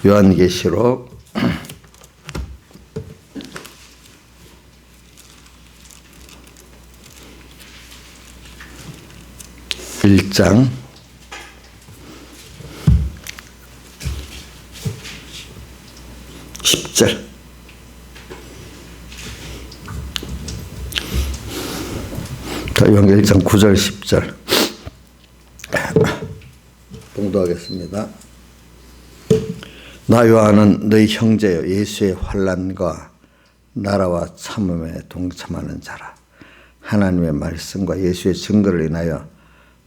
요한계시록 1장 10절. 요한계시록 1장 9절 10절 봉독하겠습니다. 나 요한은 너희 형제여 예수의 환난과 나라와 참음에 동참하는 자라. 하나님의 말씀과 예수의 증거를 인하여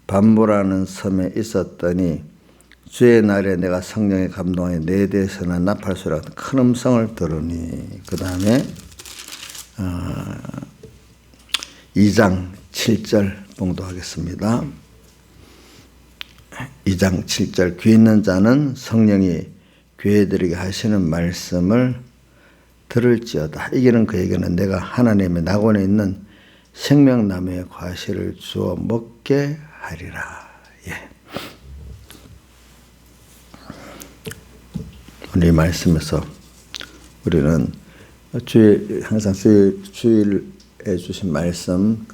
반모라는 섬에 있었더니 주의 날에 내가 성령에 감동하여 내 대해서는 나팔소리 같은 큰 음성을 들으니. 그 다음에 2장 7절 봉독하겠습니다. 2장 7절 귀 있는 자는 성령이 교회들에게 하시는 말씀을 들을지어다. 이기는 그에게는 내가 하나님의 낙원에 있는 생명나무의 과실을 주어 먹게 하리라. 예. 오늘 이 말씀에서 우리는 항상 주일에 주신 말씀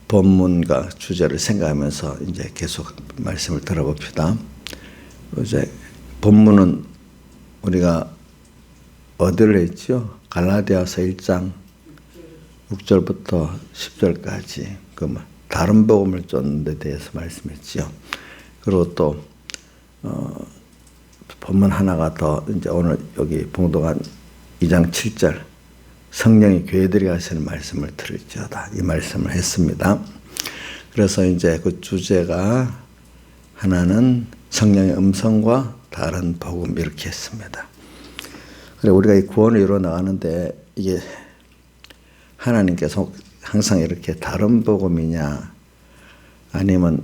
본문과 주제를 생각하면서 이제 계속 말씀을 들어봅시다. 이제 본문은 우리가 어디를 했죠? 갈라디아서 1장 6절부터 10절까지 다른 복음을 쫓는 데 대해서 말씀했지요. 그리고 또 본문 하나가 더 이제 오늘 여기 봉독한 2장 7절 성령이 교회들이 하시는 말씀을 들을지어다. 이 말씀을 했습니다. 그래서 이제 그 주제가 하나는 성령의 음성과 다른 복음 이렇게 했습니다. 그래 우리가 이 구원을 이루어 나가는데 이게 하나님께서 항상 이렇게 다른 복음이냐 아니면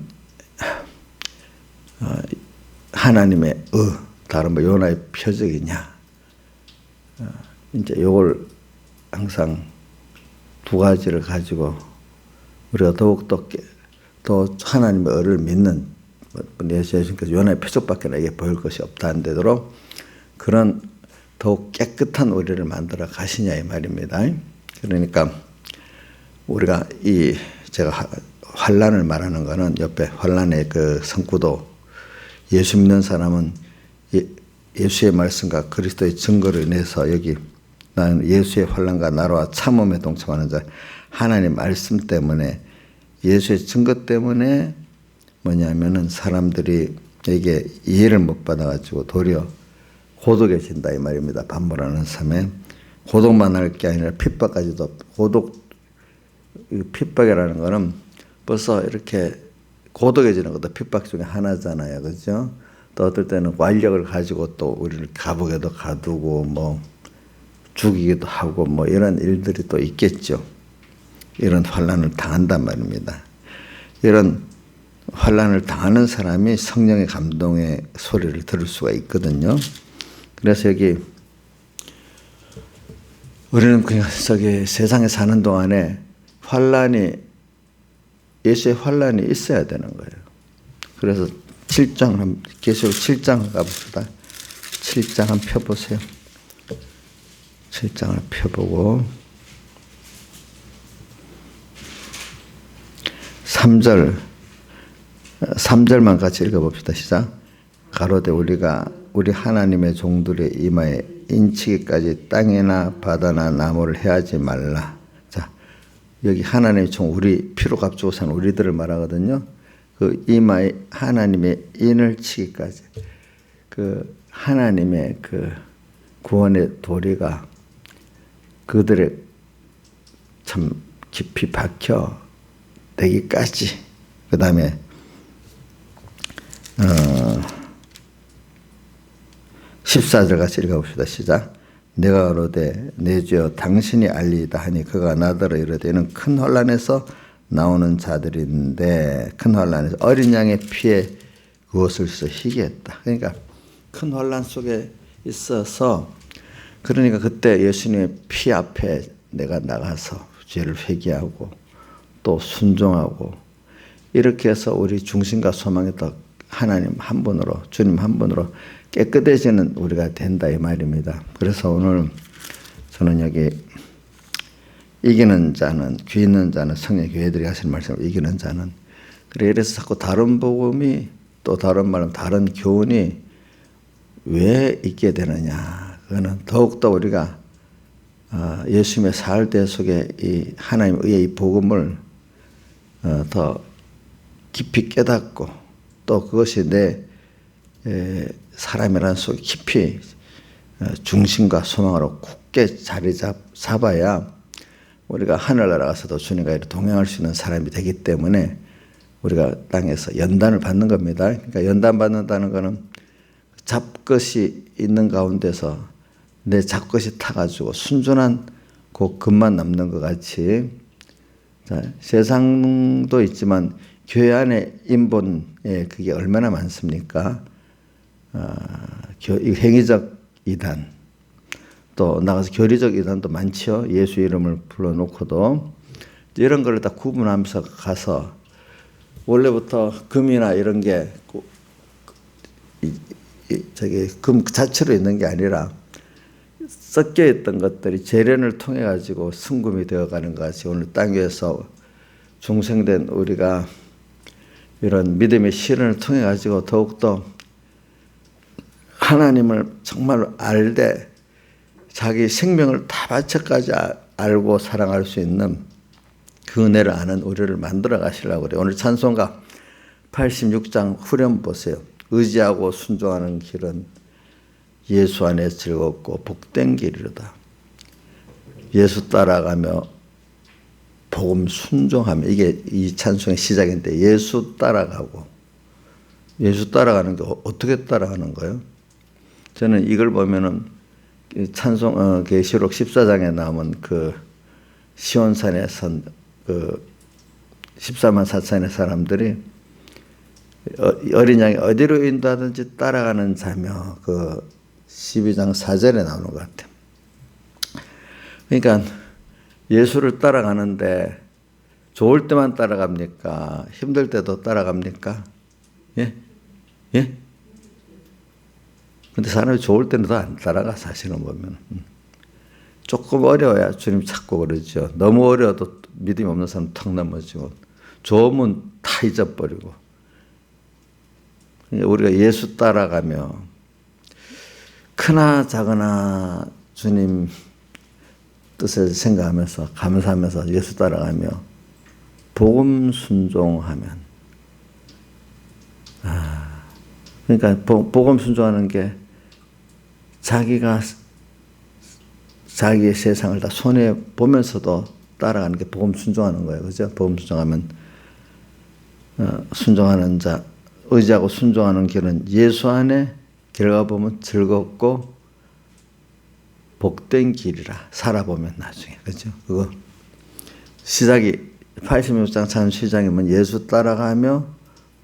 하나님의 다른 요나의 표적이냐 이제 요걸 항상 두 가지를 가지고 우리가 더욱더 더 하나님의 의를 믿는 예수님께서 요나의 표적밖에 내게 보일 것이 없다는 데도록 그런 더욱 깨끗한 우리를 만들어 가시냐 이 말입니다. 그러니까 우리가 제가 환난을 말하는 거는 옆에 환난의 그 성구도 예수 믿는 사람은 예수의 말씀과 그리스도의 증거로 인해서 여기 나는 예수의 환난과 나라와 참음에 동참하는 자 하나님의 말씀 때문에 예수의 증거 때문에 뭐냐면은 사람들이 이게 이해를 못 받아가지고 도리어 고독해진다 이 말입니다. 반모라는 섬에 고독만 할 게 아니라 핍박까지도 핍박이라는 거는 벌써 이렇게 고독해지는 것도 핍박 중에 하나잖아요. 그죠? 또 어떨 때는 권력을 가지고 또 우리를 감옥에도 가두고 뭐 죽이기도 하고 뭐 이런 일들이 또 있겠죠. 이런 환난을 당한단 말입니다. 이런 환난을 당하는 사람이 성령의 감동의 소리를 들을 수가 있거든요. 그래서 여기 우리는 그냥 세상에 사는 동안에 예수의 환난이 있어야 되는 거예요. 그래서 계시록 7장 가봅시다. 7장 한번 펴보세요. 7장을 펴보고 3절만 같이 읽어봅시다. 시작. 가로되 우리 하나님의 종들의 이마에 인치기까지 땅이나 바다나 나무를 해하지 말라. 자, 여기 하나님의 종 우리 피로 값주고 산 우리들을 말하거든요. 그 이마에 하나님의 인을 치기까지 하나님의 구원의 도리가 그들의 참 깊이 박혀 되기까지. 그 다음에 14절 같이 읽어봅시다. 시작. 내가 가로되 내 주여 당신이 알리이다 하니 그가 나더러 이르되 이는 큰 환난에서 나오는 자들인데 큰 환난에서 어린 양의 피에 그것을 써 희귀했다. 그러니까 큰 환난 속에 있어서 그러니까 그때 예수님의 피 앞에 내가 나가서 죄를 회개하고 또 순종하고 이렇게 해서 우리 중심과 소망에 더 하나님 한 분으로, 주님 한 분으로 깨끗해지는 우리가 된다 이 말입니다. 그래서 오늘 저는 여기 이기는 자는, 귀 있는 자는, 성령 교회들이 하시는 말씀을 이기는 자는, 그래서 자꾸 다른 복음이, 또 다른 말은 다른 교훈이 왜 있게 되느냐. 그거는 더욱더 우리가 예수님의 사흘대 속에 이 하나님의 의의 이 복음을 더 깊이 깨닫고, 또 그것이 내 사람이라는 속에 깊이 중심과 소망으로 굳게 자리 잡아야 우리가 하늘나라 가서도 주님과 이렇게 동행할 수 있는 사람이 되기 때문에 우리가 땅에서 연단을 받는 겁니다. 그러니까 연단 받는다는 것은 잡것이 있는 가운데서 내 잡것이 타가지고 순전한 그 금만 남는 것 같이, 자, 세상도 있지만 교회 안에 인본에 그게 얼마나 많습니까? 행위적 이단, 또 나가서 교리적 이단도 많죠. 예수 이름을 불러놓고도 이런 걸 다 구분하면서 가서, 원래부터 금이나 이런 게 금 자체로 있는 게 아니라 섞여 있던 것들이 재련을 통해 가지고 순금이 되어가는 것 같이, 오늘 땅 위에서 중생된 우리가 이런 믿음의 시련을 통해 가지고 더욱더 하나님을 정말 알되 자기 생명을 다 바쳐까지 알고 사랑할 수 있는 그 은혜를 아는 우리를 만들어 가시려고 그래요. 오늘 찬송가 86장 후렴 보세요. 의지하고 순종하는 길은 예수 안에 즐겁고 복된 길이로다. 예수 따라가며 복음 순종하며, 이게 이 찬송의 시작인데, 예수 따라가고, 예수 따라가는 게 어떻게 따라가는 거예요? 저는 이걸 보면은 찬송 계시록 14장에 나오는 그 시온산에 선 그 14만 4천의 사람들이 어린 양이 어디로 인도하든지 따라가는 자며, 그 12장 4절에 나오는 것 같아요. 그러니까 예수를 따라가는데 좋을 때만 따라갑니까? 힘들 때도 따라갑니까? 예? 예? 근데 사람이 좋을 때는 더 안 따라가, 사실은 보면. 조금 어려워야 주님 찾고 그러죠. 너무 어려워도 믿음이 없는 사람 턱 넘어지고, 좋으면 다 잊어버리고. 우리가 예수 따라가며 크나 작으나 주님 뜻을 생각하면서 감사하면서 예수 따라가며 복음 순종하면, 그러니까 복음 순종하는 게 자기가 자기의 세상을 다 손해 보면서도 따라가는 게 복음 순종하는 거예요. 그죠? 복음 순종하면 순종하는 자, 의지하고 순종하는 길은 예수 안에 들어가 보면 즐겁고 복된 길이라, 살아보면 나중에. 그죠? 그거 시작이 86장 참 시작이면 예수 따라가며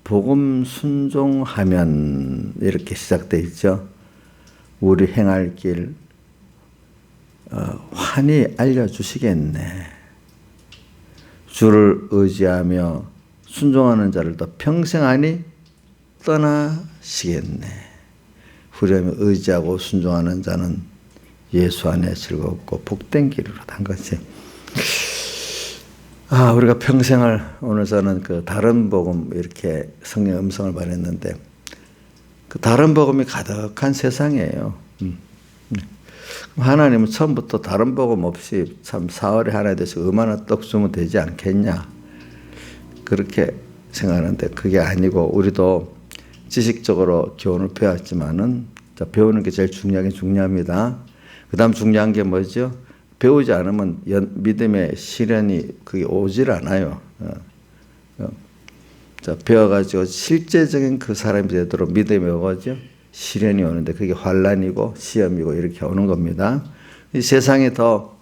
복음 순종하면 이렇게 시작되어 있죠. 우리 행할 길 환히 알려주시겠네. 주를 의지하며 순종하는 자를 더 평생 아니 떠나시겠네. 후렴에 의지하고 순종하는 자는 예수 안에 즐겁고 복된 길으로 한 것이. 우리가 평생을, 오늘 저는 그 다른 복음 이렇게 성령 음성을 말했는데, 그 다른 복음이 가득한 세상이에요. 하나님은 처음부터 다른 복음 없이 참 사흘에 하나에 대해서 얼마나 떡 주면 되지 않겠냐, 그렇게 생각하는데 그게 아니고, 우리도 지식적으로 교훈을 배웠지만은, 배우는 게 제일 중요하긴 중요합니다. 그 다음 중요한 게 뭐죠? 배우지 않으면 믿음의 시련이 그게 오질 않아요. 배워가지고 실제적인 그 사람이 되도록 믿음이 오죠. 시련이 오는데 그게 환란이고 시험이고 이렇게 오는 겁니다. 이 세상이 더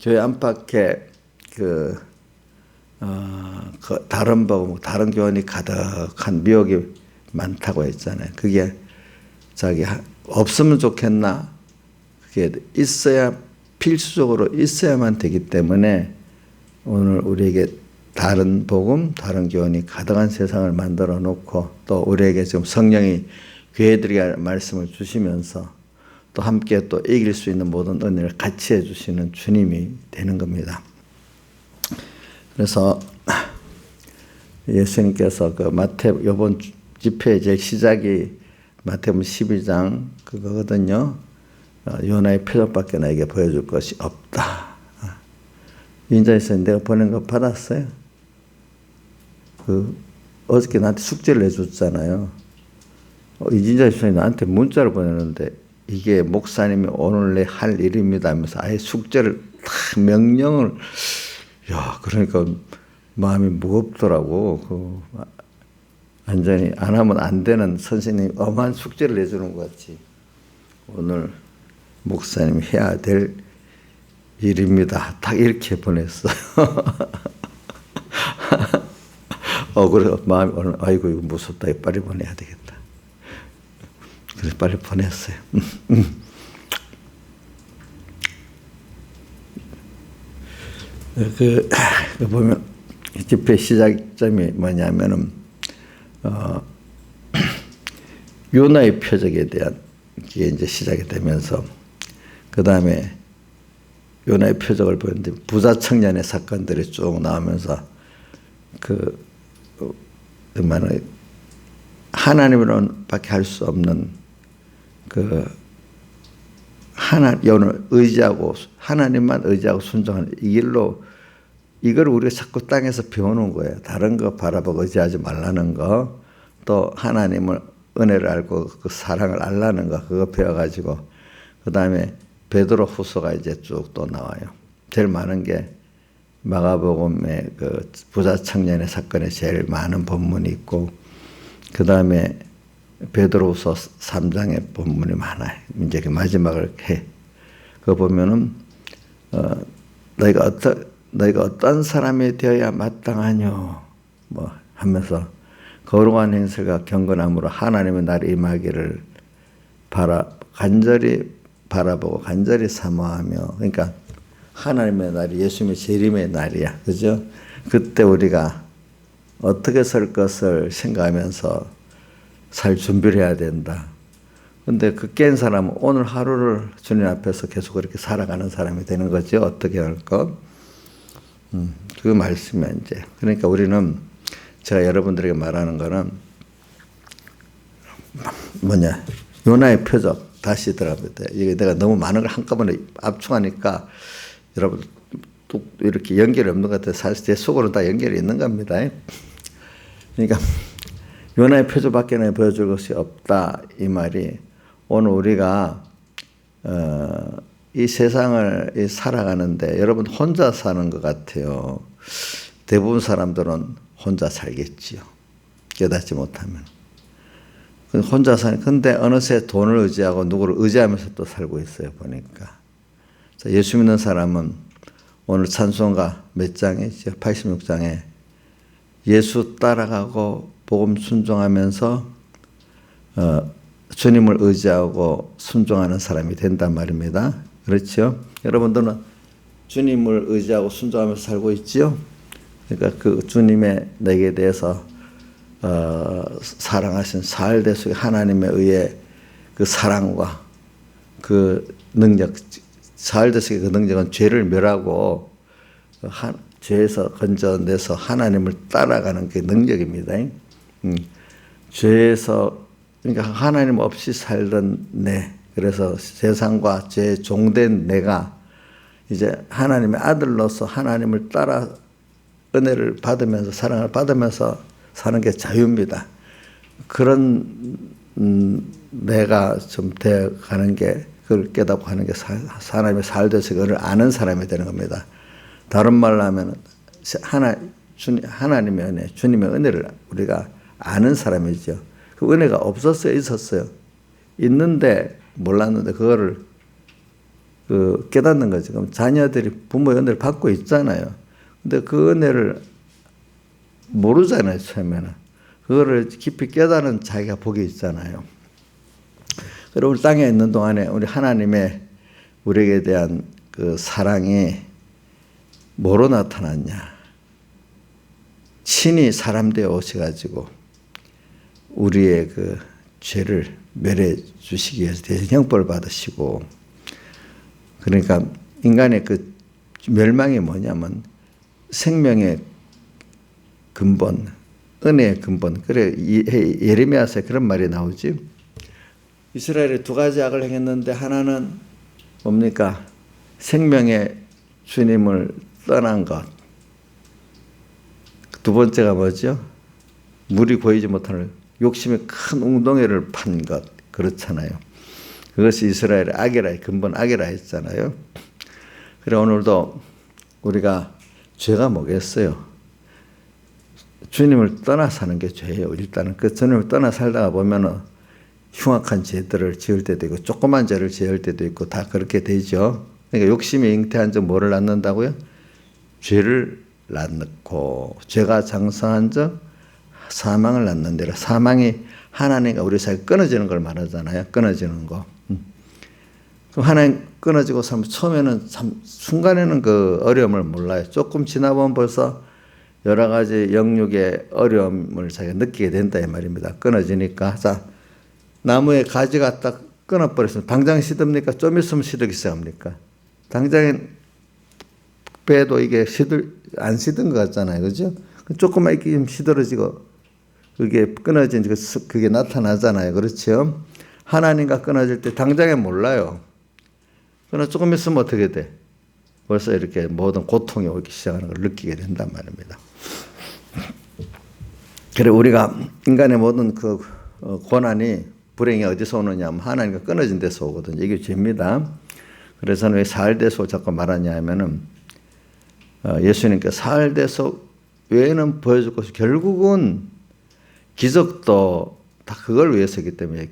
교회 안팎에 다른 복음, 다른 교훈이 가득한 미혹이 많다고 했잖아요. 그게 자기 없으면 좋겠나? 그게 있어야, 필수적으로 있어야만 되기 때문에 오늘 우리에게 다른 복음, 다른 교훈이 가득한 세상을 만들어 놓고 또 우리에게 지금 성령이 교회들에게 말씀을 주시면서 또 함께 또 이길 수 있는 모든 은혜를 같이 해주시는 주님이 되는 겁니다. 그래서 예수님께서 그 이번 집회의 제일 시작이 마태복음 12장 그거거든요. 요나의 표적밖에 나에게 보여줄 것이 없다. 인자에서 내가 보낸 거 받았어요. 어저께 나한테 숙제를 내줬잖아요. 이진자에서 나한테 문자를 보내는데 이게 목사님이 오늘 내 할 일입니다 하면서 아예 숙제를 다 명령을 그러니까 마음이 무겁더라고. 완전히 안 하면 안 되는 선생님이 엄한 숙제를 내주는 것 같이 오늘 목사님이 해야 될 일입니다. 딱 이렇게 보냈어요. 그래서 마음이 오늘 아이고 이거 무섭다. 빨리 보내야 되겠다. 그래서 빨리 보냈어요. 보면 집회 시작점이 뭐냐면은 요나의 표적에 대한 게 이제 시작이 되면서 그 다음에 요나의 표적을 보는데 부자 청년의 사건들이 쭉 나오면서 하나님으로밖에 할 수 없는 하나님만 의지하고 순종하는 이 길로 이걸 우리가 자꾸 땅에서 배우는 거예요. 다른 거 바라보고 의지하지 말라는 거, 또 하나님을 은혜를 알고 그 사랑을 알라는 거 그거 배워가지고 그 다음에 베드로 후서가 이제 쭉 또 나와요. 제일 많은 게 마가복음의 그 부자 청년의 사건에 제일 많은 본문이 있고 그 다음에 베드로후서 3장의 본문이 많아요. 이제 그 마지막을 해. 그거 보면은 너희가 어떤 사람이 되어야 마땅하뇨 뭐 하면서 거룩한 행실과 경건함으로 하나님의 날이 임하기를 간절히 바라보고 간절히 사모하며 그러니까 하나님의 날이 예수님의 재림의 날이야. 그죠? 그때 우리가 어떻게 설 것을 생각하면서 살 준비를 해야 된다. 근데 그 깬 사람은 오늘 하루를 주님 앞에서 계속 그렇게 살아가는 사람이 되는 거죠. 어떻게 할 것? 그 말씀이야, 이제. 그러니까 우리는 제가 여러분들에게 말하는 거는 요나의 표적. 다시 들어갑니다. 이게 내가 너무 많은 걸 한꺼번에 압축하니까 여러분 또 이렇게 연결이 없는 것 같아요. 사실 제 속으로는 다 연결이 있는 겁니다. 그러니까 요나의 표적밖에 내 보여줄 것이 없다. 이 말이 오늘 우리가 이 세상을 살아가는데 여러분 혼자 사는 것 같아요. 대부분 사람들은 혼자 살겠지요. 깨닫지 못하면. 혼자 사는, 근데 어느새 돈을 의지하고 누구를 의지하면서 또 살고 있어요, 보니까. 예수 믿는 사람은 오늘 찬송가 몇 장이죠? 86장에 예수 따라가고 복음 순종하면서 주님을 의지하고 순종하는 사람이 된단 말입니다. 그렇죠? 여러분들은 주님을 의지하고 순종하면서 살고 있지요? 그러니까 그 주님의 내게 대해서 사랑하신 사흘대 속에 하나님에 의해 그 사랑과 그 능력, 사흘대 속의 그 능력은 죄를 멸하고 죄에서 건져내서 하나님을 따라가는 그 능력입니다. 죄에서 그러니까 하나님 없이 살던 그래서 세상과 죄에 종된 내가 이제 하나님의 아들로서 하나님을 따라 은혜를 받으면서 사랑을 받으면서 사는 게 자유입니다. 그런 내가 좀 되어가는 게 그걸 깨닫고 하는 게 사람의 살돼서 그걸 아는 사람이 되는 겁니다. 다른 말로 하면 하나님의 은혜, 주님의 은혜를 우리가 아는 사람이죠. 그 은혜가 없었어요, 있었어요. 있는데 몰랐는데 그거를 깨닫는 거죠. 그럼 자녀들이 부모의 은혜를 받고 있잖아요. 근데 그 은혜를 모르잖아요, 처음에는. 그거를 깊이 깨달은 자기가 복이 있잖아요. 그리고 우리 땅에 있는 동안에 우리 하나님의 우리에게 대한 그 사랑이 뭐로 나타났냐? 친히 사람 되어 오셔가지고 우리의 그 죄를 멸해 주시기 위해서 대신 형벌을 받으시고, 그러니까 인간의 그 멸망이 뭐냐면 생명의 근본, 은혜의 근본. 그래 예레미야서에 그런 말이 나오지. 이스라엘이 두 가지 악을 행했는데 하나는 뭡니까? 생명의 주님을 떠난 것. 두 번째가 뭐죠? 물이 고이지 못하는 욕심의 큰 웅덩이를 판 것. 그렇잖아요. 그것이 이스라엘의 악이라, 근본 악이라 했잖아요. 그래 오늘도 우리가 죄가 뭐겠어요? 주님을 떠나 사는 게 죄예요. 일단은 그 주님을 떠나 살다가 보면은 흉악한 죄들을 지을 때도 있고 조그만 죄를 지을 때도 있고 다 그렇게 되죠. 그러니까 욕심이 잉태한 적 뭐를 낳는다고요? 죄를 낳고, 죄가 장성한 적 사망을 낳는데라. 사망이 하나님과 우리 사이에 끊어지는 걸 말하잖아요. 끊어지는 거. 그럼 하나님 끊어지고 살면 처음에는 참 순간에는 그 어려움을 몰라요. 조금 지나보면 벌써 여러 가지 영육의 어려움을 자기가 느끼게 된다 이 말입니다. 끊어지니까. 자, 나무에 가지가 딱 끊어버렸으면 당장 시듭니까? 좀 있으면 시들기 시작합니까? 당장에 배도 이게 안 시든 것 같잖아요. 그죠? 조금만 이렇게 좀 시들어지고 그게 끊어진 그게 나타나잖아요. 그렇죠? 하나님과 끊어질 때 당장에 몰라요. 그러나 조금 있으면 어떻게 돼? 벌써 이렇게 모든 고통이 오기 시작하는 걸 느끼게 된단 말입니다. 그래 우리가 인간의 모든 그 고난이 불행이 어디서 오느냐 하면 하나님과 끊어진 데서 오거든요. 이게 죄입니다. 그래서 왜 사흘대속 자꾸 말하냐 하면은 예수님께 사흘대속 외에는 보여줄 것이 결국은 기적도 다 그걸 위해서이기 때문에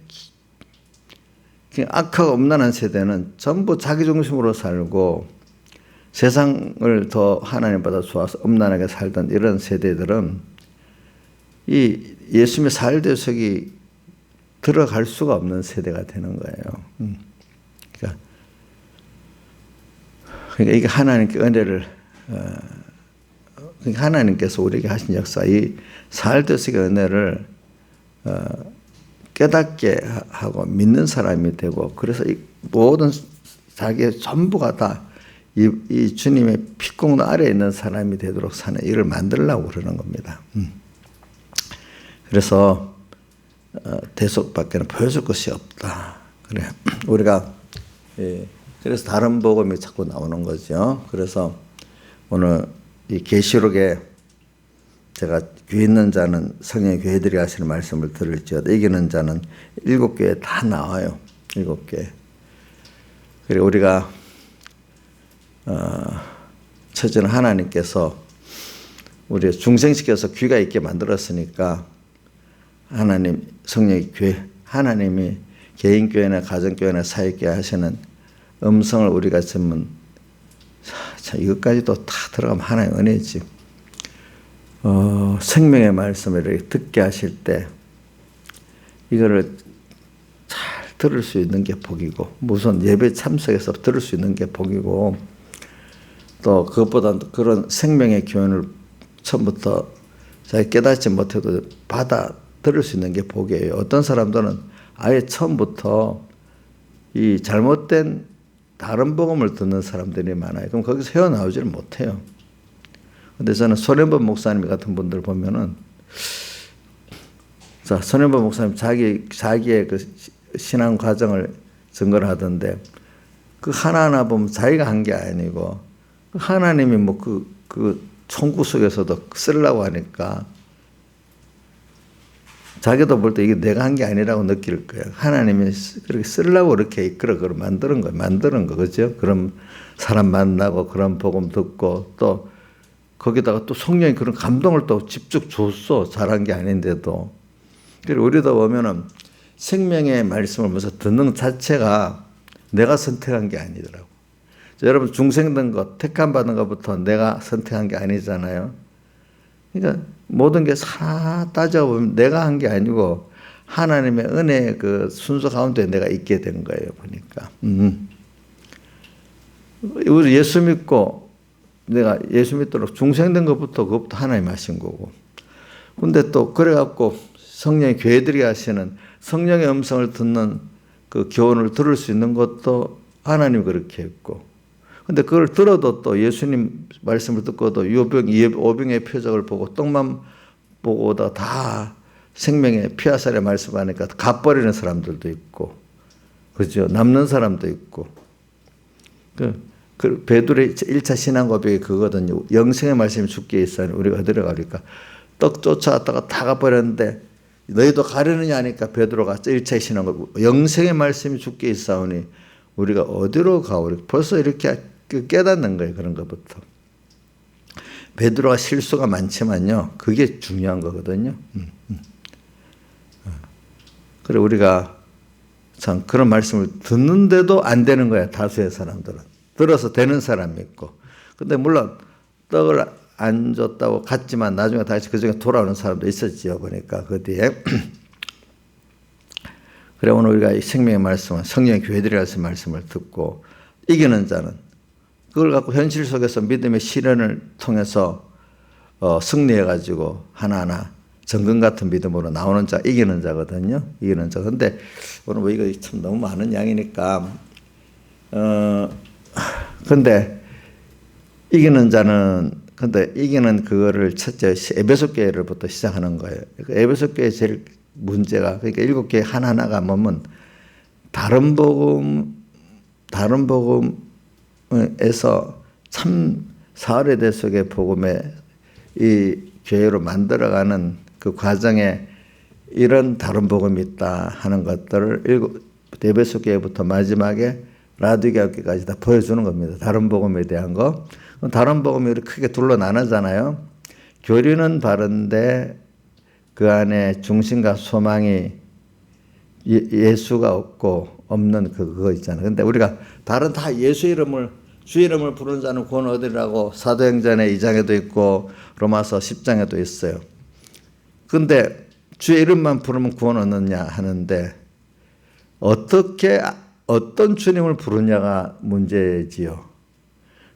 악하고 음란한 세대는 전부 자기 중심으로 살고 세상을 더 하나님보다 좋아서 음란하게 살던 이런 세대들은 이 예수님의 사흘대속이 들어갈 수가 없는 세대가 되는 거예요. 그러니까 이게 하나님께 은혜를 그러니까 하나님께서 우리에게 하신 역사, 이 사흘대속의 은혜를 깨닫게 하고 믿는 사람이 되고, 그래서 이 모든 자기의 전부가 다 이 주님의 피공로 아래에 있는 사람이 되도록 사는 일을 만들려고 그러는 겁니다. 그래서 대속밖에는 보여줄 것이 없다. 그래 우리가 그래서 다른 복음이 자꾸 나오는 거죠. 그래서 오늘 이 계시록에 제가 귀 있는 자는 성령의 교회들이 하시는 말씀을 들을지어다. 이기는 자는 7교회 다 나와요. 7교회. 그리고 우리가 처지는 하나님께서 우리 중생시켜서 귀가 있게 만들었으니까 하나님 성령의 교회, 하나님이 개인교회나 가정교회나 사역교회 하시는 음성을 우리가 듣면 이것까지도 다 들어가면 하나의 은혜지. 생명의 말씀을 이렇게 듣게 하실 때 이거를 잘 들을 수 있는 게 복이고, 무슨 예배 참석해서 들을 수 있는 게 복이고, 또 그것보다 그런 생명의 교훈을 처음부터 잘 깨닫지 못해도 받아 들을 수 있는 게 복이에요. 어떤 사람들은 아예 처음부터 이 잘못된 다른 복음을 듣는 사람들이 많아요. 그럼 거기서 헤어나오지를 못해요. 근데 저는 손해범 목사님 같은 분들 보면은, 자, 손해범 목사님 자기의 그 신앙 과정을 증거를 하던데, 그 하나하나 보면 자기가 한 게 아니고, 하나님이 뭐 그 총구 속에서도 쓰려고 하니까, 자기도 볼 때 이게 내가 한 게 아니라고 느낄 거예요. 하나님이 그렇게 쓰려고 그렇게 이끌어 만드는 거예요. 만드는 거, 그죠? 그런 사람 만나고 그런 복음 듣고 또 거기다가 또 성령이 그런 감동을 또 직접 줬어. 잘한 게 아닌데도. 그리고 우리도 보면은 생명의 말씀을 먼저 듣는 자체가 내가 선택한 게 아니더라고. 여러분 중생된 것, 택함 받은 것부터 내가 선택한 게 아니잖아요. 그러니까 모든 게 다 따져보면 내가 한 게 아니고 하나님의 은혜의 그 순서 가운데 내가 있게 된 거예요. 보니까. 우리 예수 믿고 내가 예수 믿도록 중생된 것부터 그것부터 하나님 하신 거고, 근데 또 그래갖고 성령이 교회들이 하시는 성령의 음성을 듣는 그 교훈을 들을 수 있는 것도 하나님 그렇게 했고, 근데 그걸 들어도 또 예수님 말씀을 듣고도 오병의 표적을 보고 떡만 보고 다 생명의 피하살의 말씀하니까 갚버리는 사람들도 있고, 그죠? 남는 사람도 있고. 그 베드로의 1차 신앙 고백이 그거거든요. 영생의 말씀이 주께 있사오니 우리가 어디로 가리까? 떡 쫓아왔다가 다 가버렸는데 너희도 가려느냐 하니까 베드로가 1차 신앙 고백, 영생의 말씀이 주께 있사오니 우리가 어디로 가오리? 벌써 이렇게 깨닫는 거예요. 그런 것부터. 베드로가 실수가 많지만요, 그게 중요한 거거든요. 그래 우리가 참 그런 말씀을 듣는데도 안 되는 거야. 다수의 사람들은 들어서 되는 사람이 있고, 근데 물론 떡을 안 줬다고 갔지만 나중에 다시 그중에 돌아오는 사람도 있었지요. 보니까 그 뒤에. 그래 오늘 우리가 이 생명의 말씀은 성령의 교회들이라서 말씀을 듣고 이기는 자는 그걸 갖고 현실 속에서 믿음의 실현을 통해서 승리해 가지고 하나하나 정금 같은 믿음으로 나오는 자, 이기는 자거든요. 이기는 자. 근데 오늘 뭐 이거 참 너무 많은 양이니까 근데 이기는 자는, 근데 이기는 그거를 첫째 에베소 교회로부터 시작하는 거예요. 에베소 교회 제일 문제가, 그러니까 7개 하나하나가 뭐면 다른 복음에서 참 사흘의 대속의 복음에 이 교회로 만들어가는 그 과정에 이런 다른 복음이 있다 하는 것들을 에베소 교회부터 마지막에 라디오교회 교회까지 다 보여주는 겁니다. 다른 복음에 대한 거. 다른 복음이 크게 둘로 나누잖아요. 교리는 바른데 그 안에 중심과 소망이 예수가 없는 그거 있잖아요. 근데 우리가 다른 다 예수 이름을, 주 이름을 부르는 자는 구원 얻으리라고 사도행전의 2장에도 있고 로마서 10장에도 있어요. 근데 주의 이름만 부르면 구원 얻느냐 하는데 어떤 주님을 부르냐가 문제지요.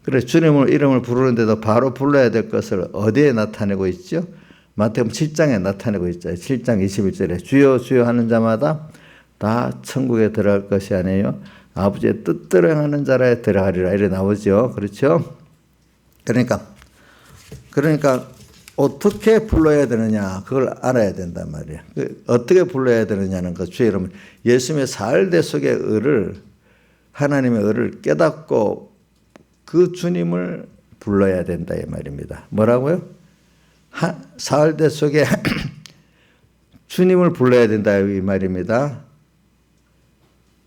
그래 주님을 이름을 부르는데도 바로 불러야 될 것을 어디에 나타내고 있죠? 마태복음 7장에 나타내고 있죠. 7장 21절에 주여 주여 하는 자마다 다 천국에 들어갈 것이 아니에요. 아버지의 뜻대로 행하는 자라에 들어가리라. 이래 나오죠. 그렇죠? 그러니까 어떻게 불러야 되느냐 그걸 알아야 된단 말이에요. 어떻게 불러야 되느냐는 그 주의 이름을, 예수님의 사흘대속의 의를, 하나님의 의를 깨닫고 그 주님을 불러야 된다 이 말입니다. 뭐라고요? 사흘대속에 주님을 불러야 된다 이 말입니다.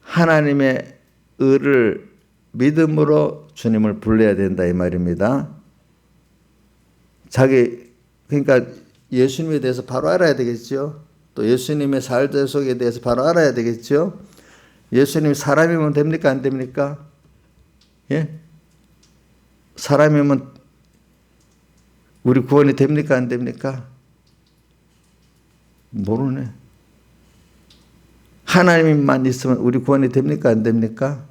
하나님의 의를 믿음으로 주님을 불러야 된다 이 말입니다. 그러니까 예수님에 대해서 바로 알아야 되겠죠. 또 예수님의 사흘대속에 대해서 바로 알아야 되겠죠. 예수님이 사람이면 됩니까? 안 됩니까? 예? 사람이면 우리 구원이 됩니까? 안 됩니까? 모르네. 하나님만 있으면 우리 구원이 됩니까? 안 됩니까?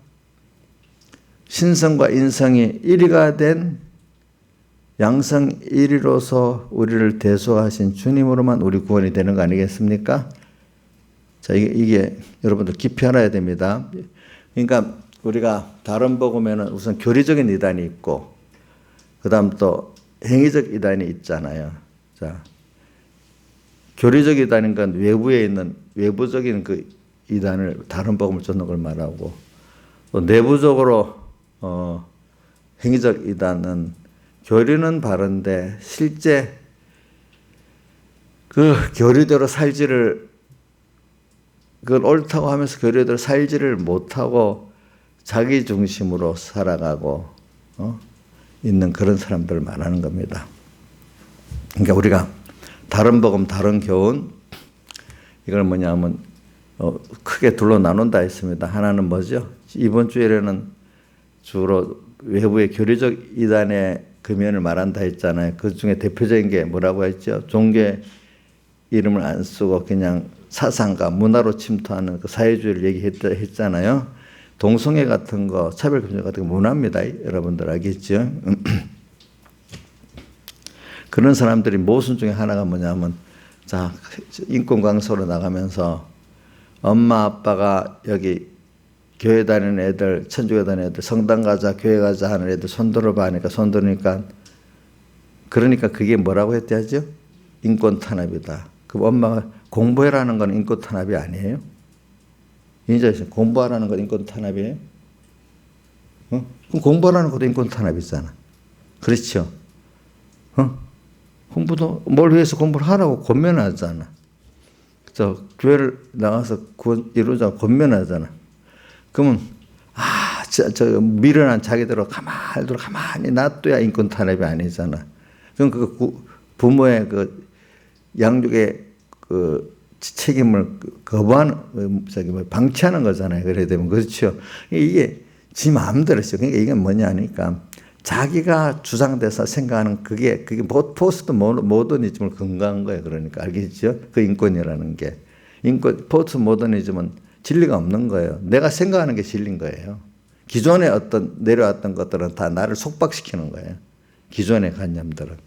신성과 인성이 1위가 된 양성 1위로서 우리를 대소하신 주님으로만 우리 구원이 되는 거 아니겠습니까? 자, 이게 여러분들 깊이 알아야 됩니다. 그러니까 우리가 다른 복음에는 우선 교리적인 이단이 있고, 그 다음 또 행위적 이단이 있잖아요. 자, 교리적 이단인 건 외부에 있는 외부적인 그 이단을, 다른 복음을 쫓는 걸 말하고, 또 내부적으로 행위적 이단은 교리는 바른데 실제 그 교리대로 살지를, 그걸 옳다고 하면서 교리대로 살지를 못하고 자기 중심으로 살아가고 있는 그런 사람들을 말하는 겁니다. 그러니까 우리가 다른 복음, 다른 교훈, 이걸 뭐냐면 크게 둘로 나눈다 했습니다. 하나는 뭐죠? 이번 주일에는 주로 외부의 교리적 이단의 금연을 말한다 했잖아요. 그 중에 대표적인 게 뭐라고 했죠? 종교 이름을 안 쓰고 그냥 사상과 문화로 침투하는 그 사회주의를 얘기했잖아요. 동성애 같은 거, 차별금지 같은 거 문화입니다. 여러분들 알겠죠? 그런 사람들이 모순 중에 하나가 뭐냐면 자, 인권 강사로 나가면서 엄마 아빠가 여기 교회 다니는 애들, 천주교 다니는 애들, 성당 가자, 교회 가자 하는 애들 손 들어봐 하니까 손 들으니까, 그러니까 그게 뭐라고 했대야죠? 인권 탄압이다. 그럼 엄마가 공부해라는 건 인권 탄압이 아니에요? 인정하세요? 공부하라는 건 인권 탄압이에요? 그럼 공부하라는 것도 인권 탄압이잖아. 그렇죠? 공부도 뭘 위해서 공부를 하라고 권면하잖아. 저 교회를 나가서 구원 이루자고 권면하잖아. 그러면 저 미련한 자기대로 가만히 놔둬야 인권 탄압이 아니잖아. 그럼 그 부모의 그 양육의 그 책임을 거부하는 방치하는 거잖아요. 그래 되면 그렇죠. 이게 지 마음대로 했어요. 그러니까 이게 뭐냐니까 자기가 주장돼서 생각하는 그게 포스트 모더니즘을 근거한 거예요. 그러니까 알겠죠? 그 인권이라는 게 포스트 모더니즘은 진리가 없는 거예요. 내가 생각하는 게 진리인 거예요. 기존에 어떤 내려왔던 것들은 다 나를 속박시키는 거예요. 기존의 관념들은.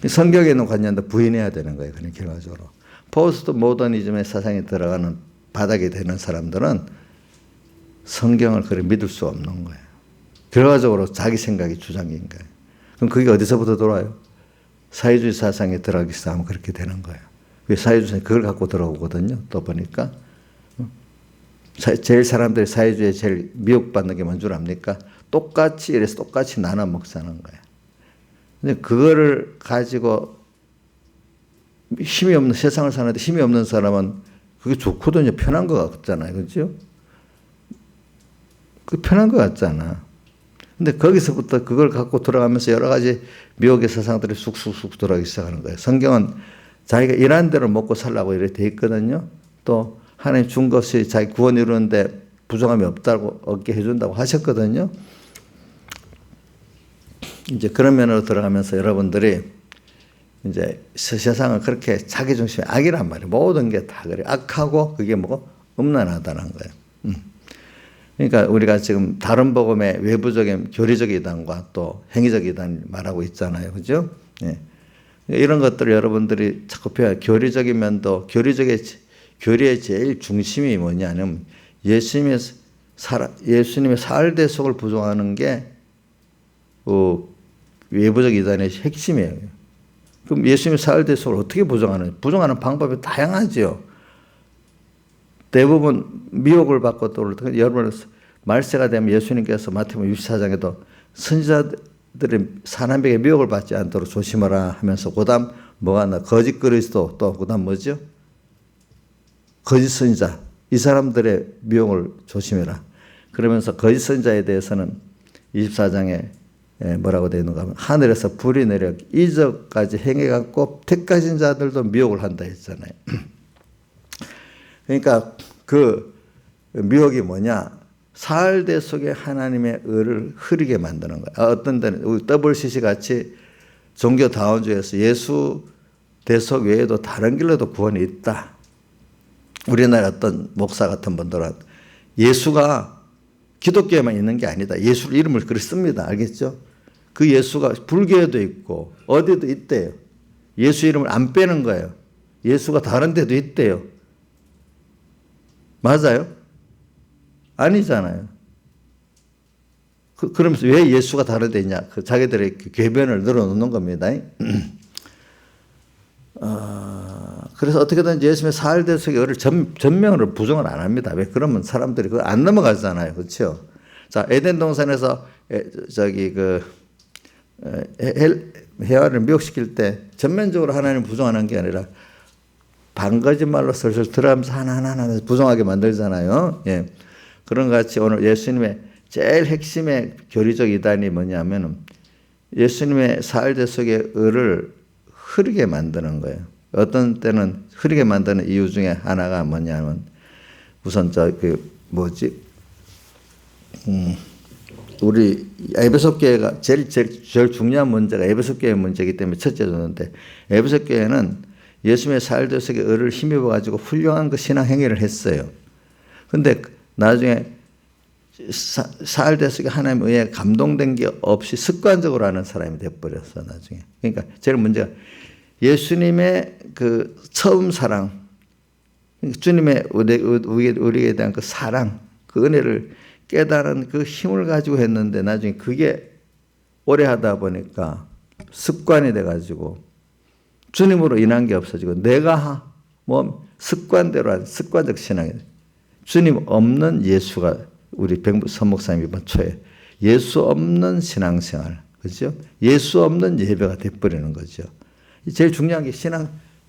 성경에 있는 관념도 부인해야 되는 거예요. 그냥 결과적으로. 포스트 모더니즘의 사상에 들어가는 바닥이 되는 사람들은 성경을 그래 믿을 수 없는 거예요. 결과적으로 자기 생각이 주장인 거예요. 그럼 그게 어디서부터 돌아요? 사회주의 사상에 들어가기 시작하면 그렇게 되는 거예요. 왜 사회주의 그걸 갖고 들어오거든요. 또 보니까. 제일 사람들이 사회주의에 제일 미혹받는 게 뭔 줄 압니까? 똑같이 이래서 똑같이 나눠 먹자는 거예요. 근데 그거를 가지고 힘이 없는 세상을 사는데 힘이 없는 사람은 그게 좋거든요. 편한 것 같잖아요. 그렇죠? 그 편한 것 같잖아. 근데 거기서부터 그걸 갖고 들어가면서 여러 가지 미혹의 세상들이 쑥쑥쑥 들어가기 시작하는 거예요. 성경은 자기가 일한 대로 먹고 살라고 이렇게 돼 있거든요. 또 하나님 준 것이 자기 구원 이루는데 부정함이 없게 해준다고 하셨거든요. 이제 그런 면으로 들어가면서 여러분들이 이제 세상은 그렇게 자기중심의 악이란 말이에요. 모든 게 다 그래. 악하고 그게 뭐고 음란하다는 거예요. 그러니까 우리가 지금 다른 복음의 외부적인 교리적 이단과 또 행위적 이단을 말하고 있잖아요. 그죠? 예. 이런 것들을 여러분들이 자꾸 배워요. 교리적인 면도, 교리의 제일 중심이 뭐냐면 예수님의 사흘대속을 부정하는 게 외부적 이단의 핵심이에요. 그럼 예수님의 사흘대속을 어떻게 부정하는 방법이 다양하죠. 대부분 미혹을 받고 또 여러분 말세가 되면 예수님께서 마태복음 64장에도 선지자들이 사람에게 미혹을 받지 않도록 조심하라 하면서 그다음 뭐가 나 거짓 그리스도 또 그다음 뭐죠? 거짓 선지자 이 사람들의 미혹을 조심해라. 그러면서 거짓 선지자에 대해서는 24장에 뭐라고 되어 있는가 하면 하늘에서 불이 내려 이적까지 행해갖고 택하신 자들도 미혹을 한다 했잖아요. 그러니까 그 미혹이 뭐냐? 사흘대 속에 하나님의 의를 흐리게 만드는 거예요. 어떤 데는 WCC 같이 종교다원주의에서 예수 대속 외에도 다른 길로도 구원이 있다. 우리나라 어떤 목사 같은 분들은 예수가 기독교에만 있는 게 아니다. 예수 이름을 그렇게 씁니다. 알겠죠? 그 예수가 불교에도 있고 어디도 있대요. 예수 이름을 안 빼는 거예요. 예수가 다른 데도 있대요. 맞아요? 아니잖아요. 그러면서 왜 예수가 다른 데 있냐? 자기들의 궤변을 늘어놓는 겁니다. 그래서 어떻게든 예수님의 사흘대속의 의를 전면으로 부정을 안 합니다. 왜? 그러면 사람들이 그거 안 넘어가잖아요. 그렇죠? 자, 에덴 동산에서 해와를 미혹시킬 때 전면적으로 하나님을 부정하는 게 아니라 반거짓말로 슬슬 들어가면서 하나하나 부정하게 만들잖아요. 예. 그런 것 같이 오늘 예수님의 제일 핵심의 교리적 이단이 뭐냐면 예수님의 사흘대속의 의를 흐리게 만드는 거예요. 어떤 때는 흐리게 만드는 이유 중에 하나가 뭐냐면 우선 우리 에베소 교회가 제일 중요한 문제가 에베소 교회 문제이기 때문에 첫째였는데 에베소 교회는 예수님의 사흘대속의 의를 힘입어 가지고 훌륭한 그 신앙 행위를 했어요. 근데 나중에 사흘대속의 하나님의 의에 감동된 게 없이 습관적으로 하는 사람이 돼버렸어 나중에. 그러니까 제일 문제가 예수님의 그 처음 사랑, 주님의 우리에 대한 그 사랑, 그 은혜를 깨달은 그 힘을 가지고 했는데 나중에 그게 오래 하다 보니까 습관이 돼가지고 주님으로 인한 게 없어지고 내가 뭐 습관대로 한 습관적 신앙이 돼. 주님 없는 예수가 우리 선 목사님 이번 초에 예수 없는 신앙생활, 그죠? 예수 없는 예배가 돼버리는 거죠. 제일 중요한 게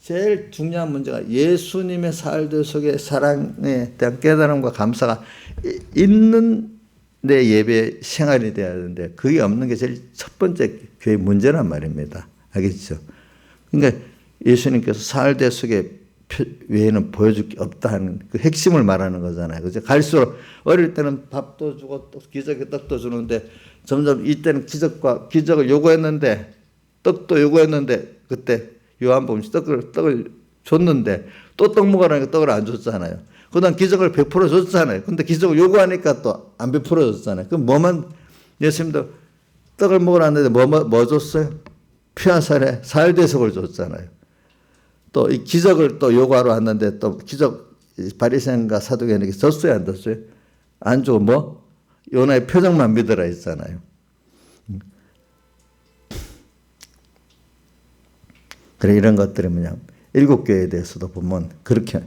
제일 중요한 문제가 예수님의 삶 속에 사랑에 대한 깨달음과 감사가 있는 내 예배 생활이 돼야 되는데 그게 없는 게 제일 첫 번째 교회 문제란 말입니다. 알겠죠? 그러니까 예수님께서 살대 속에 외에는 보여줄 게 없다는 그 핵심을 말하는 거잖아요. 그죠? 갈수록 어릴 때는 밥도 주고 또 기적의 떡도 주는데 점점 이때는 기적을 요구했는데 떡도 요구했는데 그때 요한복음 떡을 줬는데 또 떡 먹으라니까 떡을 안 줬잖아요. 그다음 기적을 100% 줬잖아요. 근데 기적을 요구하니까 또 안 100% 줬잖아요. 그럼 뭐만 예수님도 떡을 먹으라는데 뭐 줬어요? 피한 살에 살대석을 줬잖아요. 또 이 기적을 또 요구하러 왔는데 또 기적 바리새인과 사두개인에게 줬어요, 안 줬어요? 안 주고 뭐 요나의 표정만 믿으라 했잖아요. 그래 이런 것들이 뭐냐 일곱 교회에 대해서도 보면 그렇게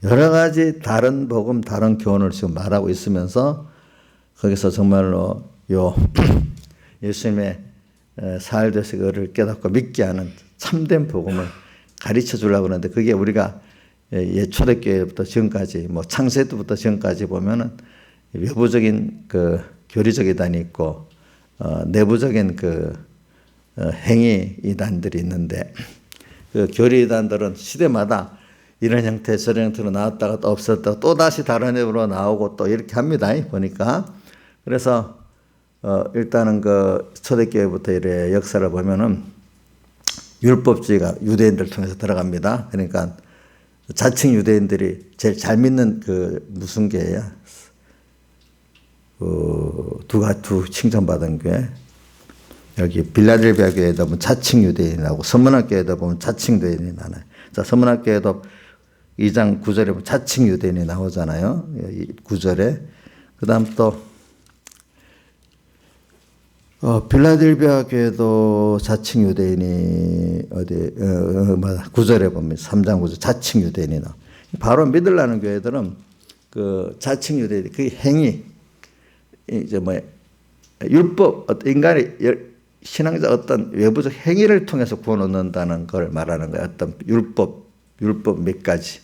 여러 가지 다른 복음, 다른 교훈을 지금 말하고 있으면서 거기서 정말로 요 예수님의 사흘되시기를 깨닫고 믿게 하는 참된 복음을 가르쳐 주려고 그러는데 그게 우리가 초대교회부터 지금까지 뭐 창세 때부터 지금까지 보면은 외부적인 그 교리적 이단이 있고 내부적인 그 행위 이단들이 있는데 그 교리 이단들은 시대마다 이런 형태 저런 형태로 나왔다가 또 없었다가 또 다시 다른 형태로 나오고 또 이렇게 합니다. 보니까 그래서 일단은 그 초대교회부터 이래 역사를 보면은 율법주의가 유대인들 통해서 들어갑니다. 그러니까 자칭 유대인들이 제일 잘 믿는 그 무슨 교회야? 두 칭찬받은 교회. 여기 빌라델비아 교회에다 보면 자칭 유대인이 나오고 서문학 교회에다 보면 자칭 유대인이 나와요. 자, 서문학 교회도 2장 9절에 보면 자칭 유대인이 나오잖아요. 9절에. 그 다음 또 빌라델비아 교회도 자칭 유대인이 9절에 보면 3장 9절 자칭 유대인이 나와. 바로 믿으려는 교회들은 그 자칭 유대인 그 행위 이제 율법 인간의 신앙자 어떤 외부적 행위를 통해서 구원 얻는다는 걸 말하는 거예요. 어떤 율법 몇 가지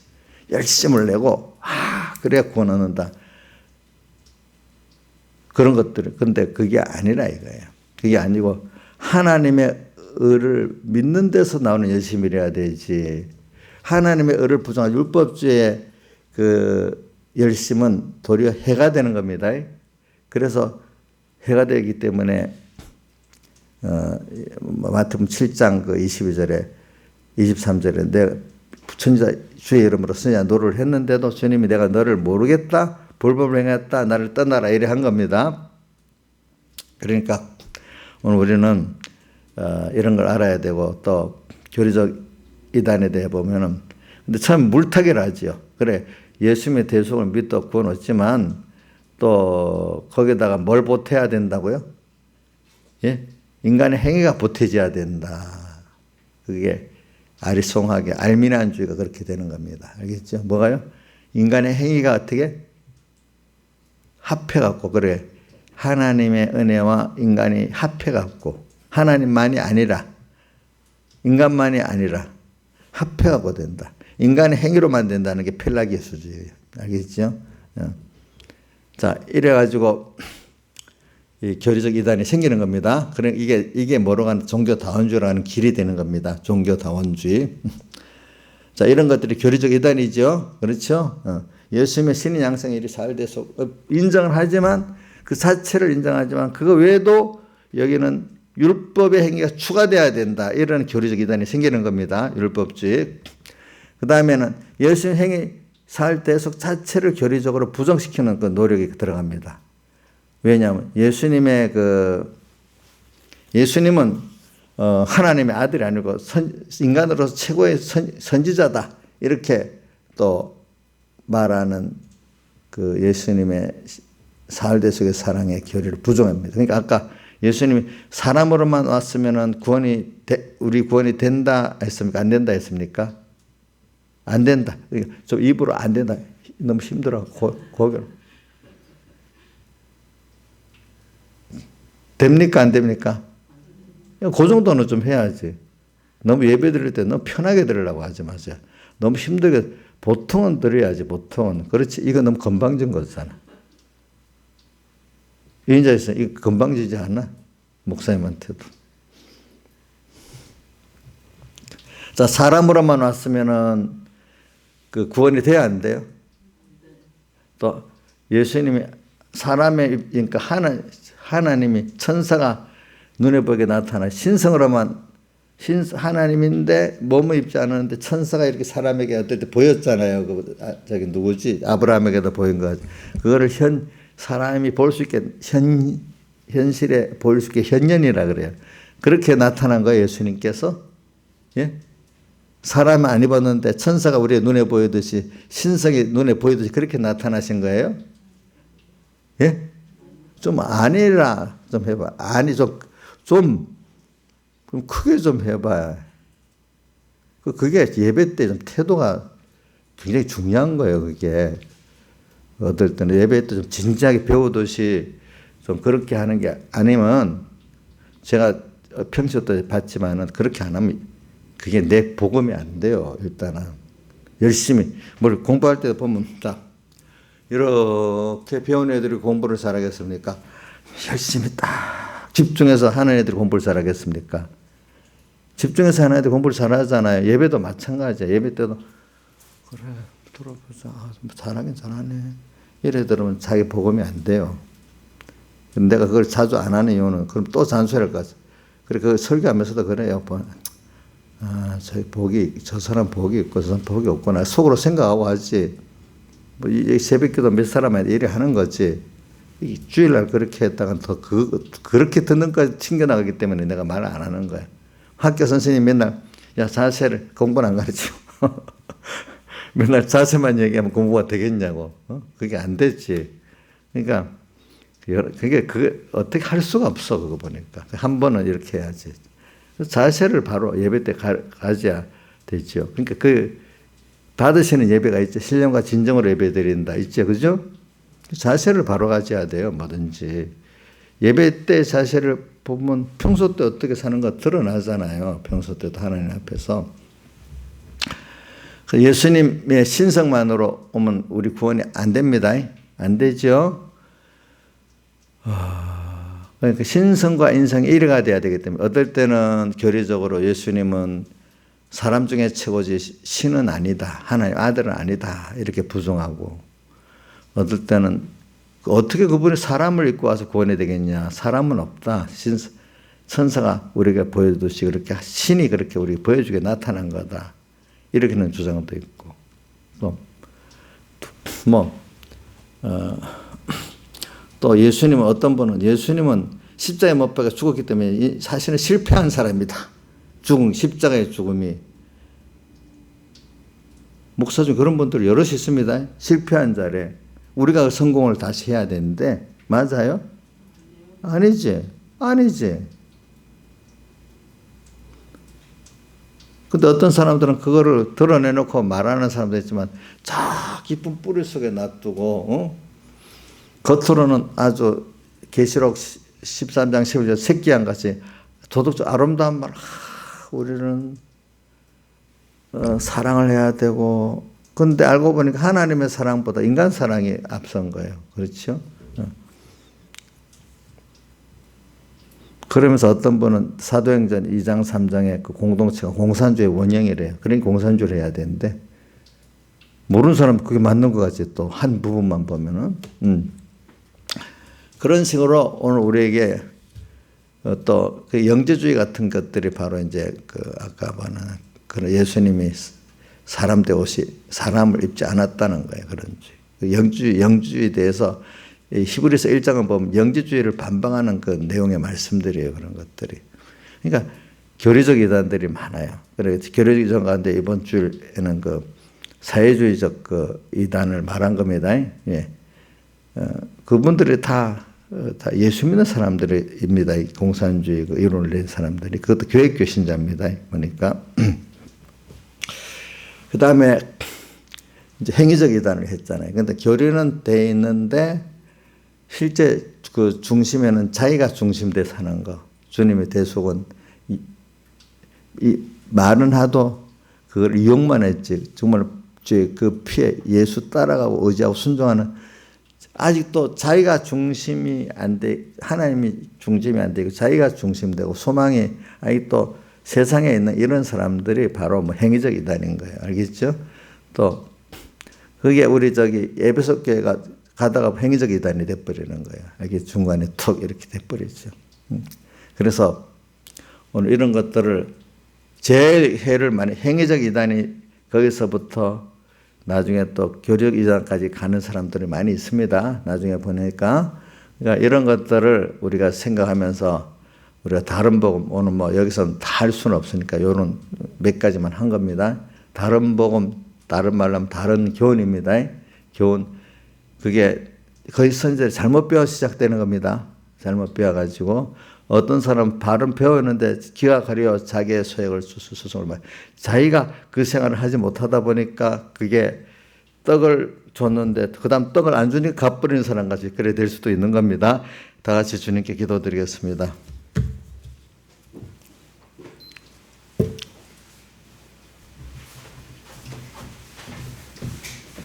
열심을 내고 그래야 구원 얻는다. 그런 것들을 근데 그게 아니라 이거예요. 그게 아니고 하나님의 의를 믿는 데서 나오는 열심이라야 되지. 하나님의 의를 부정한 율법주의 그 열심은 도리어 해가 되는 겁니다. 그래서 해가 되기 때문에 마태복음 7장 그 22절에 23절에 내가 천자 주의 이름으로 선지자 노를 했는데도 주님이 내가 너를 모르겠다 불법을 행했다 나를 떠나라 이래 한 겁니다. 그러니까 오늘 우리는 이런 걸 알아야 되고 또 교리적 이단에 대해 보면은 근데 참 물타기를 하죠. 그래 예수님의 대속을 믿고 구원 얻지만 또 거기다가 뭘 보태야 된다고요? 예? 인간의 행위가 보태져야 된다. 그게 아리송하게 알미나안주의가 그렇게 되는 겁니다. 알겠죠? 뭐가요? 인간의 행위가 어떻게 합해갖고 그래 하나님의 은혜와 인간이 합해갖고 하나님만이 아니라 인간만이 아니라 합해갖고 된다. 인간의 행위로만 된다는 게 펠라기우스주의예요. 알겠죠? 자 이래가지고 이 교리적 이단이 생기는 겁니다. 그래 이게 뭐로 가는 종교다원주의라는 길이 되는 겁니다. 종교다원주의. 자 이런 것들이 교리적 이단이죠. 그렇죠? 예수님의 신인 양성의 일이 사흘돼서 인정을 하지만 그 자체를 인정하지만 그거 외에도 여기는 율법의 행위가 추가돼야 된다. 이런 교리적 이단이 생기는 겁니다. 율법주의. 그 다음에는 예수님 행위 사흘대속 자체를 교리적으로 부정시키는 그 노력이 들어갑니다. 왜냐하면 예수님은 하나님의 아들이 아니고 인간으로서 최고의 선지자다 이렇게 또 말하는 그 예수님의 사흘대 속의 사랑의 교리를 부정합니다. 그러니까 아까 예수님이 사람으로만 왔으면은 우리 구원이 된다 했습니까? 안 된다 했습니까? 안 된다. 그러니까 좀 입으로 안 된다. 너무 힘들어. 고개로. 됩니까? 안 됩니까? 그 정도는 좀 해야지. 너무 예배 드릴 때 너무 편하게 드리려고 하지 마세요. 너무 힘들게 보통은 드려야지. 보통은. 그렇지. 이거 너무 건방진 거잖아. 인자에서 이거 건방지지 않아? 목사님한테도. 자, 사람으로만 왔으면은 그 구원이 돼야 안 돼요? 또 예수님이 그러니까 하나님이 천사가 눈에 보게 나타나 신성으로만 하나님인데 몸을 입지 않았는데 천사가 이렇게 사람에게 어떨 때 보였잖아요. 저기 누구지? 아브라함에게도 보인 거. 그거를 사람이 볼 수 있게 현실에 보일 수 있게 현년이라 그래요. 그렇게 나타난 거예요, 예수님께서. 예? 사람은 안 입었는데 천사가 우리의 눈에 보이듯이 신성이 눈에 보이듯이 그렇게 나타나신 거예요. 예? 좀 아니라 좀 해봐. 아니 좀 크게 좀 해봐. 그게 예배 때 좀 태도가 굉장히 중요한 거예요. 그게 어떨 때는 예배 때 좀 진지하게 배우듯이 좀 그렇게 하는 게 아니면 제가 평소 때 봤지만은 그렇게 안 하면 그게 내 복음이 안 돼요. 일단은 열심히 뭘 공부할 때도 보면 자 이렇게 배운 애들이 공부를 잘하겠습니까? 열심히 딱 집중해서 하는 애들이 공부를 잘하겠습니까? 집중해서 하는 애들이 공부를 잘하잖아요. 예배도 마찬가지야. 예배 때도 그래 들어보자. 잘하긴 잘하네. 이래 들으면 자기 복음이 안 돼요. 내가 그걸 자주 안 하는 이유는 그럼 또 잔소리할 것 같아. 그래 그 설교하면서도 그래요. 저 사람 복이 있고 저 사람 복이 없구나. 속으로 생각하고 하지. 뭐 새벽기도 몇 사람한테 이래 하는 거지. 주일날 그렇게 했다가 더 그렇게 듣는 것까지 튕겨나가기 때문에 내가 말을 안 하는 거야. 학교 선생님 맨날 야 자세를 공부는 안 가르치고 맨날 자세만 얘기하면 공부가 되겠냐고. 그게 안 되지. 그러니까 그게 어떻게 할 수가 없어. 그거 보니까 한 번은 이렇게 해야지. 자세를 바로 예배 때 가져야 되죠. 그러니까 그 받으시는 예배가 있죠. 신령과 진정으로 예배 드린다 있죠. 그죠? 자세를 바로 가져야 돼요. 뭐든지. 예배 때 자세를 보면 평소 때 어떻게 사는가 드러나잖아요. 평소 때도 하나님 앞에서. 예수님의 신성만으로 오면 우리 구원이 안 됩니다. 안 되죠. 그러니까 신성과 인성이 일해가 돼야 되기 때문에 어떨 때는 교리적으로 예수님은 사람 중에 최고지 신은 아니다. 하나님 아들은 아니다. 이렇게 부정하고 어떨 때는 어떻게 그분이 사람을 입고 와서 구원이 되겠냐. 사람은 없다. 천사가 우리에게 보여주듯이 그렇게 신이 그렇게 우리에게 보여주게 나타난 거다. 이렇게는 주장도 있고 또 예수님은 어떤 분은 예수님은 십자가에 못 박혀 죽었기 때문에 사실은 실패한 사람이다. 십자가의 죽음이. 목사 중 그런 분들 여럿이 있습니다. 실패한 자래. 우리가 성공을 다시 해야 되는데 맞아요? 아니지. 근데 어떤 사람들은 그거를 드러내놓고 말하는 사람도 있지만 저 깊은 뿌리 속에 놔두고 겉으로는 아주 계시록 13장 11절 새끼양 같이 도덕적 아름다운 말 우리는 사랑을 해야 되고 근데 알고 보니까 하나님의 사랑보다 인간 사랑이 앞선 거예요. 그렇죠? 그러면서 어떤 분은 사도행전 2장 3장의 그 공동체가 공산주의 원형이래요. 그러니까 공산주의를 해야 되는데 모르는 사람은 그게 맞는 것 같지. 또 한 부분만 보면은 그런 식으로 오늘 우리에게 또 그 영재주의 같은 것들이 바로 이제 그 아까 보는 그런 예수님이 사람 되옷이 사람을 입지 않았다는 거예요. 그런 주의. 영주주의에 대해서 히브리서 1장을 보면 영지주의를 반박하는 그 내용의 말씀들이에요. 그런 것들이. 그러니까 교리적 이단들이 많아요. 그래서 교리적 이단 가운데 이번 주에는 그 사회주의적 그 이단을 말한 겁니다. 예. 그분들이 다 예수 믿는 사람들입니다. 공산주의 그 이론을 낸 사람들이. 그것도 교회교 신자입니다. 보니까. 그 다음에 이제 행위적 이단을 했잖아요. 근데 교리는 돼 있는데 실제 그 중심에는 자기가 중심돼 사는 거. 주님의 대속은 이 말은 하도 그걸 이용만 했지. 정말 그 피에 예수 따라가고 의지하고 순종하는 아직도 자기가 중심이 안 돼, 하나님이 중심이 안 되고 자기가 중심되고 소망이 아직도 세상에 있는 이런 사람들이 바로 뭐 행위적 이단인 거예요. 알겠죠? 또 그게 우리 저기 에베소 교회가 가다가 행위적 이단이 돼버리는 거예요. 이게 중간에 턱 이렇게 돼버리죠. 그래서 오늘 이런 것들을 제일 해를 많이 행위적 이단이 거기서부터 나중에 또 교리적 이단까지 가는 사람들이 많이 있습니다. 나중에 보니까 그러니까 이런 것들을 우리가 생각하면서 우리가 다른 복음 오늘 뭐 여기서 다 할 수는 없으니까 요런 몇 가지만 한 겁니다. 다른 복음 다른 말로 하면 다른 교훈입니다. 교훈 그게 거의 선제 잘못 배워 시작되는 겁니다. 잘못 배워가지고 어떤 사람은 바른 배웠는데 기가 가려 자기의 소액을 수송을 말 자기가 그 생활을 하지 못하다 보니까 그게 떡을 줬는데 그 다음 떡을 안 주니까 갚버리는 사람 같이 그래 될 수도 있는 겁니다. 다 같이 주님께 기도드리겠습니다.